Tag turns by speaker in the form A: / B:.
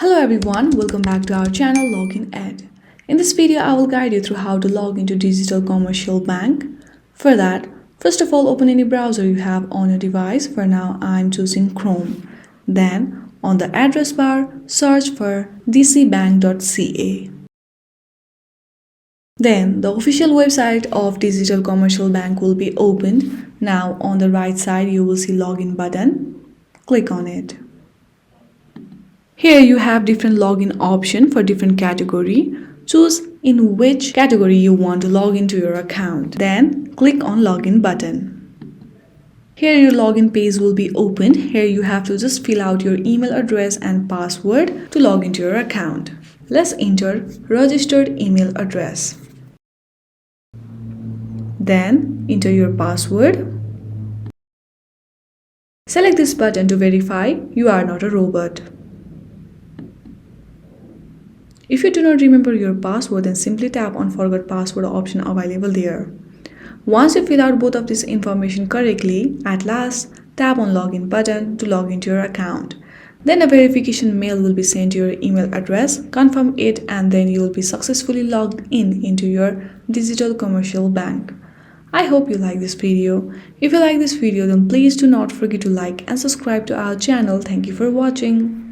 A: Hello everyone, welcome back to our channel Login Ed. In this video, I will guide you through how to log into Digital Commercial Bank. For that, first of all, open any browser you have on your device. For now, I'm choosing Chrome. Then, on the address bar, search for dcbank.ca. Then, the official website of Digital Commercial Bank will be opened. Now, on the right side, you will see Login button. Click on it. Here you have different login option for different category. Choose in which category you want to log into your account. Then click on login button. Here your login page will be opened. Here you have to just fill out your email address and password to log into your account. Let's enter registered email address. Then enter your password. Select this button to verify you are not a robot. If you do not remember your password, then simply tap on Forgot Password option available there. Once you fill out both of this information correctly, at last, tap on Login button to log into your account. Then a verification mail will be sent to your email address. Confirm it and then you will be successfully logged in into your Digital Commercial Bank. I hope you like this video. If you like this video, then please do not forget to like and subscribe to our channel. Thank you for watching.